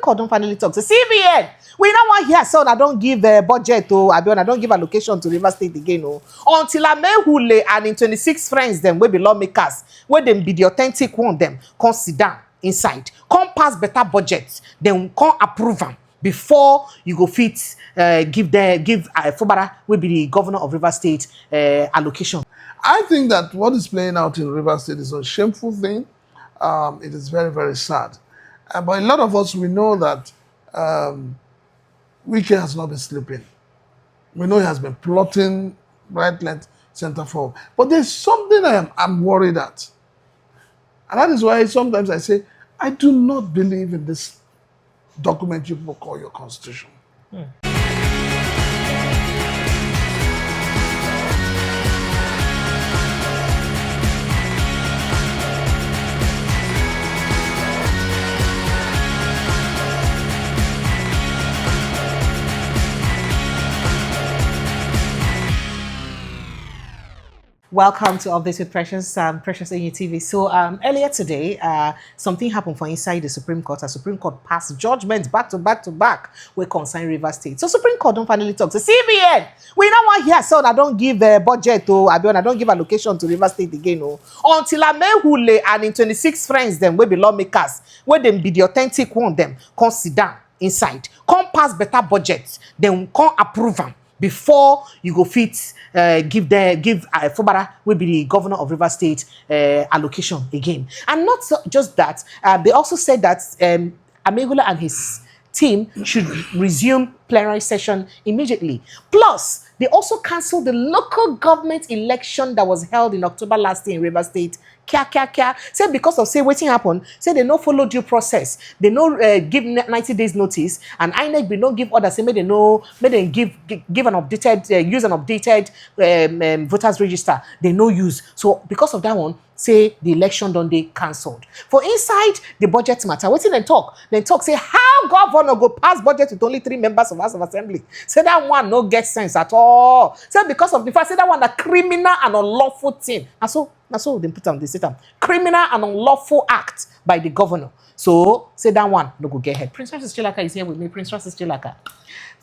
Court don't finally talk. So CBN, we don't want here, so I don't give budget to Abuja, I don't give allocation to River State again. No. Until Amaewhule and in 26 friends, them will be lawmakers, where them be the authentic one, them come sit down inside, come pass better budget, then come approve them before you go fit give Fubara will be the governor of River State allocation. I think that what is playing out in River State is a shameful thing. It is very, very sad. But a lot of us, we know that Wike has not been sleeping. We know he has been plotting right, left, center, forward. But there's something I'm worried at. And that is why sometimes I say, I do not believe in this document you people call your constitution. Welcome to Updates with Precious, Precious AU TV. So earlier today, something happened for inside the Supreme Court. A Supreme Court passed judgments back to back with concern River State. So Supreme Court don't finally talk. So CBN, we don't want here, so I don't give budget to Abuja, I don't give allocation to River State again. No. Until Amaewhule and in 26 friends, them will be lawmakers, where them be the authentic one, them come sit down inside, come pass better budget, then come approve them before you go fit give Fubara will be the governor of River State allocation again. And not just that, they also said that Amaewhule and his team should resume plenary session immediately. Plus, they also cancelled the local government election that was held in October last year in River State. Say because of waiting happen, say they no follow due process, they no give 90 days notice, and INEC be no give orders, say may they give an updated use an updated voters register, they no use. So because of that one, say the election done they cancelled. For inside the budget matter, what's then talk? Then talk say how governor go pass budget with only 3 members of House of Assembly. Say that one no get sense at all. Say because of the fact, say that one a criminal and unlawful thing. And so they put on the system. Criminal and unlawful act by the governor. So say that one no go get ahead. Prince Francis Chilaka is here with me. Prince Francis Chilaka.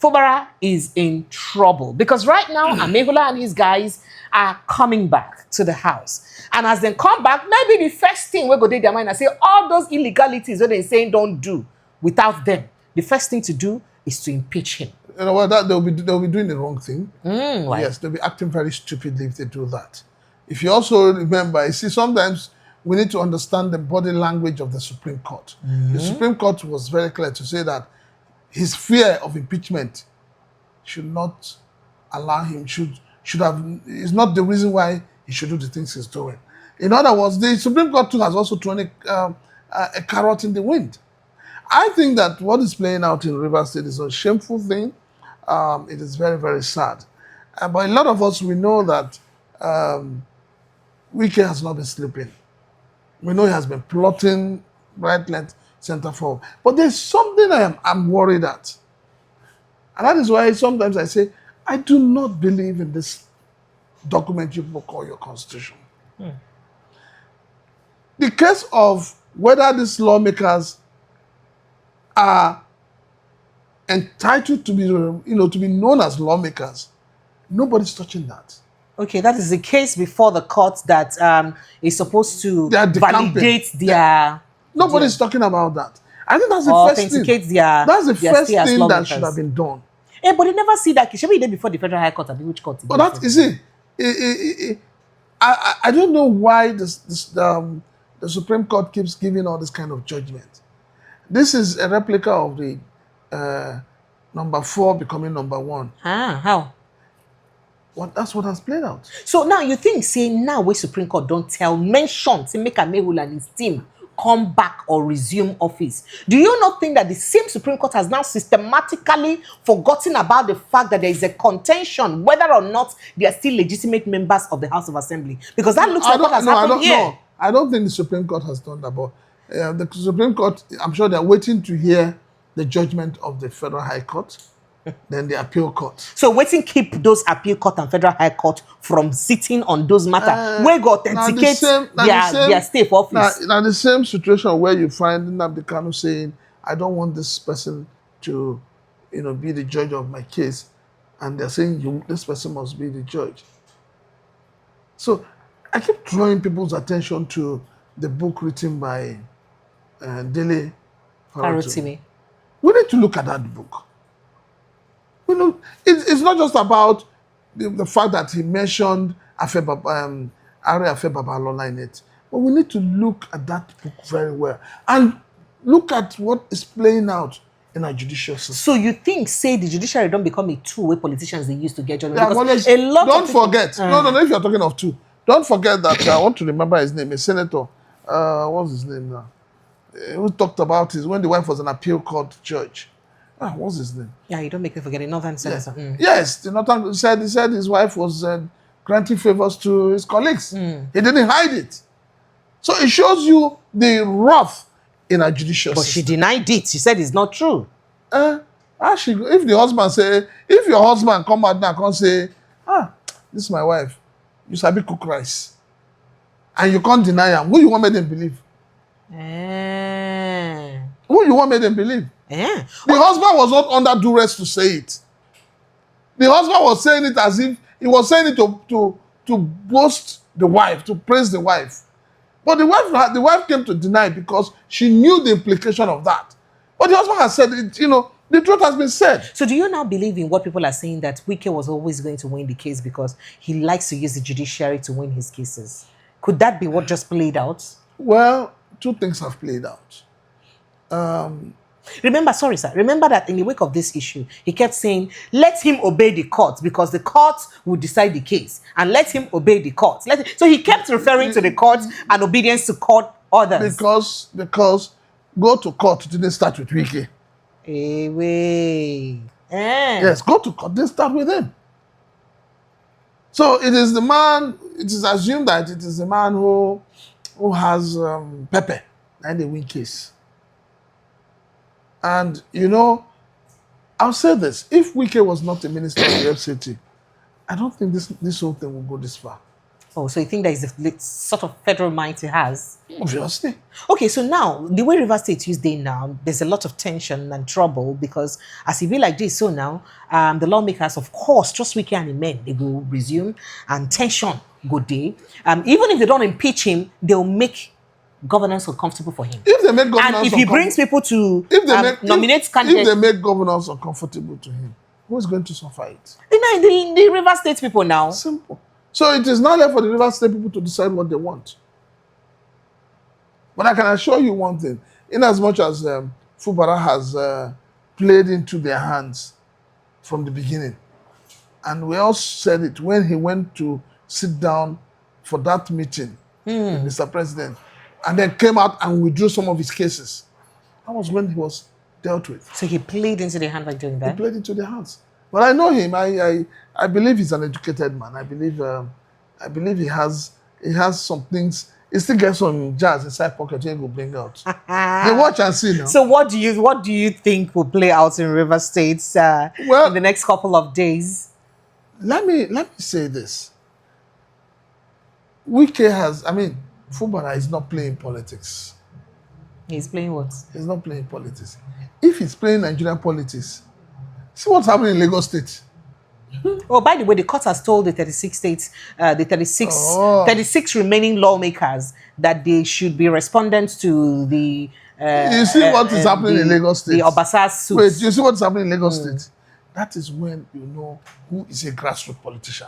Fubara is in trouble because right now Amaewhule and his guys are coming back to the house. And as they come back, maybe the first thing we go to their mind and say all those illegalities that they're saying don't do without them. The first thing to do is to impeach him. You know what? That they'll be doing the wrong thing. Why? Yes, they'll be acting very stupidly if they do that. If you also remember, you see, sometimes we need to understand the body language of the Supreme Court. The Supreme Court was very clear to say that his fear of impeachment should not allow him, is not the reason why he should do the things he's doing. In other words, the Supreme Court too has also thrown a carrot in the wind. I think that what is playing out in River State is a shameful thing. It is very, very sad. But a lot of us, we know that Wike has not been sleeping. We know he has been plotting right, left, center, forward. But there's something I'm worried at. And that is why sometimes I say, I do not believe in this document you people call your constitution. The case of whether these lawmakers are entitled to be, to be known as lawmakers, nobody's touching that. Okay, that is the case before the court that is supposed to validate their... Nobody's talking about that. I think that's the first thing. That's the first thing that should have been done. But they never see that. Should be there before the Federal High Court, and which court? But that is it. I don't know why the Supreme Court keeps giving all this kind of judgment. This is a replica of the number 4 becoming number 1. How? That's what has played out. So now you think, say now where Supreme Court don't mention to make Amaewhule and his team come back or resume office. Do you not think that the same Supreme Court has now systematically forgotten about the fact that there is a contention whether or not they are still legitimate members of the House of Assembly? Because that looks like what has happened here. No, I don't think the Supreme Court has done that. But the Supreme Court, I'm sure they're waiting to hear the judgment of the Federal High Court, then the Appeal Court. So waiting keep those Appeal Court and Federal High Court from sitting on those matters. Where go authenticate their stay for office. Now the same situation where you find Nnamdi Kanu saying, I don't want this person to, be the judge of my case, and they're saying this person must be the judge. So I keep drawing people's attention to the book written by Dele Farotimi. We need to look at that book. It's not just about the fact that he mentioned Are Afebabalola in it, but we need to look at that book very well and look at what is playing out in our judicial system. So you think, say, the judiciary don't become a tool where politicians they use to get judgment? Yeah, because a lot don't of people, forget. No, if you're talking of two, don't forget that I want to remember his name, a senator. What's his name now? Who talked about his when the wife was an appeal court judge. What's his name? Yeah, you don't make me forget. A northern senator. Yeah. Yes, the northern he said his wife was granting favors to his colleagues. He didn't hide it. So it shows you the wrath in our judicial system. But she denied it. She said it's not true. If your husband come out now and say, this is my wife, you sabi cook rice, and you can't deny him, who you want make them believe? Who you want make them believe? The husband was not under duress to say it. The husband was saying it as if he was saying it to boast the wife, to praise the wife. But the wife came to deny because she knew the implication of that. But the husband has said it, the truth has been said. So do you now believe in what people are saying, that Wike was always going to win the case because he likes to use the judiciary to win his cases? Could that be what just played out? Well, two things have played out. Remember that in the wake of this issue, he kept saying, let him obey the court because the court will decide the case, and let him obey the court. So he kept referring to the court and obedience to court orders. Because go to court didn't start with Wike. Yes, go to court, didn't start with him. So it is assumed that it is the man who has pepper and the win case. And, I'll say this. If Wike was not a minister of the FCT, I don't think this whole thing will go this far. Oh, so you think that is the sort of federal might he has? Obviously. Okay, so now, the way Rivers State is there now, there's a lot of tension and trouble because as it be like this, so now, the lawmakers, of course, trust Wike and the men, they will resume, and tension go there. Even if they don't impeach him, they'll make governance uncomfortable for him. If they make governance and if he brings people to nominate candidates... If they make governance uncomfortable to him, who is going to suffer it? The Rivers State people now. Simple. So it is not left for the Rivers State people to decide what they want. But I can assure you one thing. In as much as Fubara has played into their hands from the beginning, and we all said it when he went to sit down for that meeting with Mr. President, and then came out and withdrew some of his cases. That was when he was dealt with. So he played into their hands by doing that? He played into their hands. But I know him. I believe he's an educated man. I believe he has some things. He still gets some jazz inside pocket he will bring out. They watch and see now. So what do you think will play out in Rivers State in the next couple of days? Let me say this. Fubara is not playing politics. He's playing what? He's not playing politics. If he's playing Nigerian politics, see what's happening in Lagos State. Oh, by the way, the court has told the 36 remaining lawmakers that they should be respondents to the... you see what is happening in Lagos State? The Obasa suit. Wait, you see what is happening in Lagos State? That is when you know who is a grassroots politician.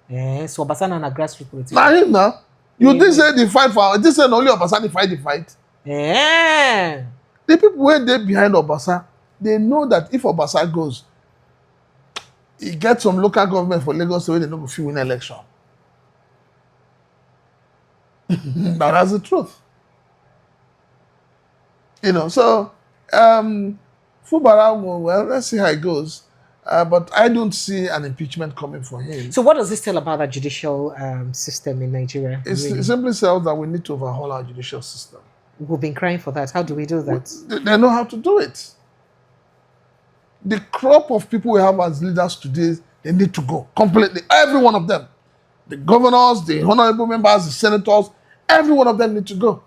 So Obasa and a grassroots politician. Now him now. You didn't say the fight for... This said only Obasa the fight. Yeah. The people who are there behind Obasa, they know that if Obasa goes, he gets some local government for Lagos where they don't go fit win election. But that's the truth. So Fubara, well, let's see how it goes. But I don't see an impeachment coming for him. So what does this tell about the judicial system in Nigeria? It simply says that we need to overhaul our judicial system. We've been crying for that. How do we do that? They know how to do it. The crop of people we have as leaders today, they need to go completely. Every one of them. The governors, the honorable members, the senators, every one of them need to go.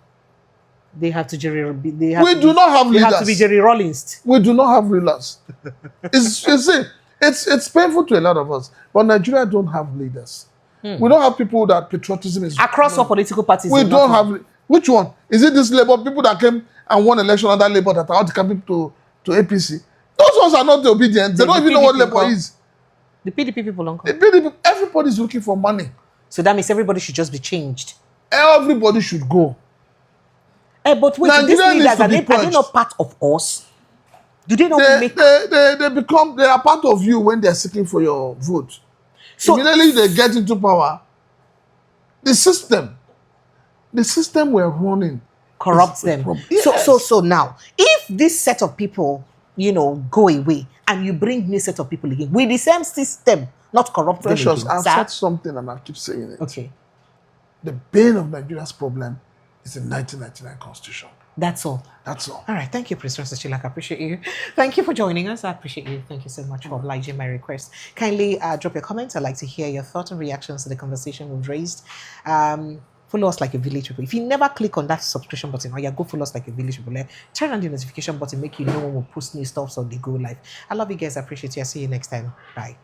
They have to We do not have they leaders. have to be Jerry Rollins. We do not have rulers. It's painful to a lot of us, but Nigeria don't have leaders. We don't have people that patriotism is Across all political parties. We don't have. Which one is it? This Labour people that came and won election under Labour that are out coming to APC. Those ones are not obedient. They don't even know what Labour is. The PDP people don't The come. PDP, everybody's looking for money. So that means everybody should just be changed. Everybody should go. But wait, Nigeria these leaders, needs to are be they purged. not part of us? Do they not make... They are part of you when they are seeking for your vote. So immediately they get into power, the system we're running corrupts them. Yes. So now, if this set of people, go away and you bring new set of people again with the same system, not corrupt them Precious, again, I've sir? said something and I keep saying it. Okay, The bane of Nigeria's problem is the 1999 Constitution. that's all. That's all. All right, thank you, Princess Chilak. I appreciate you. Thank you for joining us. I appreciate you. Thank you so much for obliging my request. Kindly drop your comments. I'd like to hear your thoughts and reactions to the conversation we've raised. Follow us like a village people. If you never click on that subscription button, or go follow us like a village people, turn on the notification button, make you know when we post new stuff so they go live. I love you guys. I appreciate you. I'll see you next time. Bye.